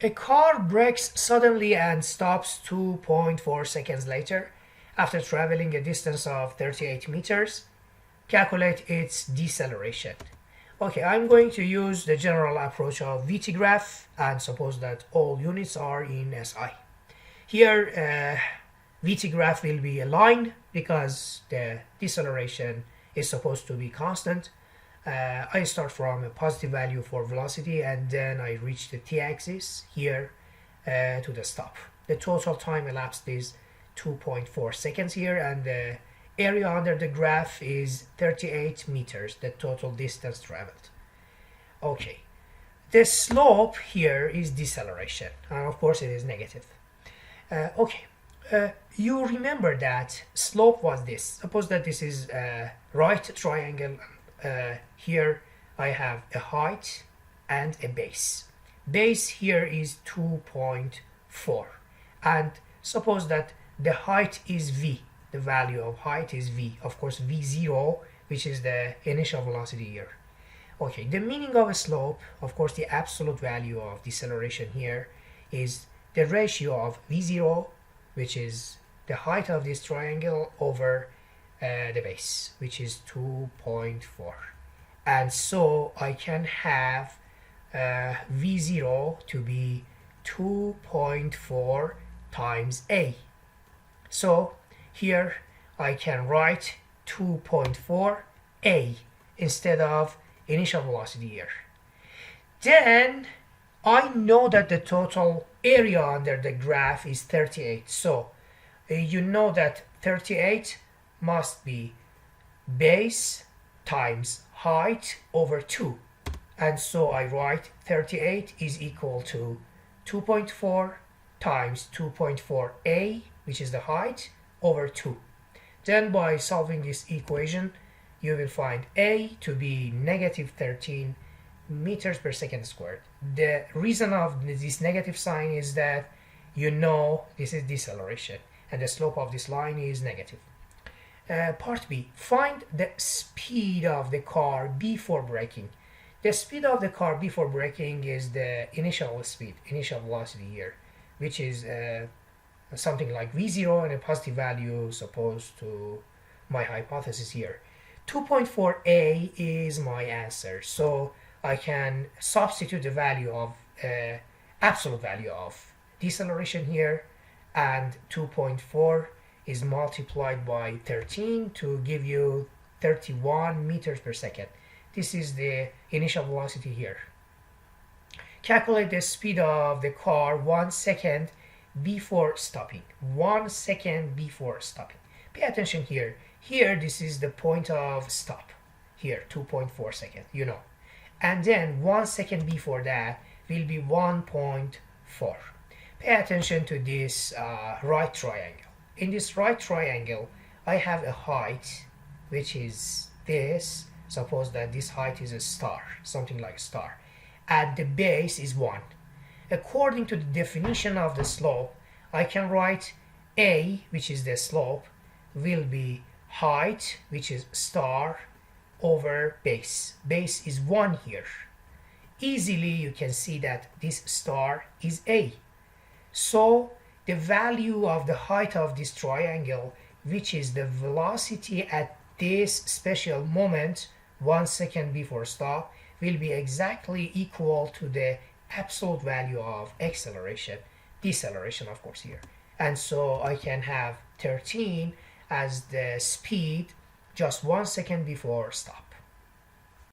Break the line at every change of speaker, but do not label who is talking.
A car brakes suddenly and stops 2.4 seconds later after traveling a distance of 38 meters. Calculate its deceleration. Okay, I'm going to use the general approach of VT graph and suppose that all units are in SI. Here, VT graph will be a line because the deceleration is supposed to be constant. I start from a positive value for velocity and then I reach the t-axis here to the stop. The total time elapsed is 2.4 seconds here, and the area under the graph is 38 meters, the total distance traveled. Okay, the slope here is deceleration, and of course it is negative. You remember that slope was this. Suppose that this is a right triangle. Here I have a height and a base. Base here is 2.4, and suppose that the height is v. The value of height is v. Of course, v0, which is the initial velocity here. Okay, the meaning of a slope, of course, the absolute value of deceleration here is the ratio of v0, which is the height of this triangle, over the base, which is 2.4. And so I can have v0 to be 2.4 times a. So here I can write 2.4 a instead of initial velocity here. Then I know that the total area under the graph is 38. So you know that 38 must be base times height over 2. And so I write 38 is equal to 2.4 times 2.4a, which is the height, over 2. Then by solving this equation, you will find a to be negative 13 meters per second squared. The reason of this negative sign is that you know this is deceleration and the slope of this line is negative. Part B, find the speed of the car before braking. The speed of the car before braking is the initial speed, initial velocity here, which is something like v0 and a positive value supposed to my hypothesis here. 2.4a is my answer, so I can substitute the value of absolute value of deceleration here, and 2.4 is multiplied by 13 to give you 31 meters per second. This is the initial velocity here. Calculate the speed of the car 1 second before stopping. 1 second before stopping. Pay attention here. Here, this is the point of stop. Here, 2.4 seconds, you know. And then 1 second before that will be 1.4. Pay attention to this right triangle. In this right triangle, I have a height, which is this. Suppose that this height is a star, something like a star. At the base is 1. According to the definition of the slope, I can write a, which is the slope, will be height, which is star, over base. Base is 1 here. Easily you can see that this star is a. So the value of the height of this triangle, which is the velocity at this special moment, 1 second before stop, will be exactly equal to the absolute value of acceleration, deceleration of course here. And so I can have 13 as the speed just 1 second before stop.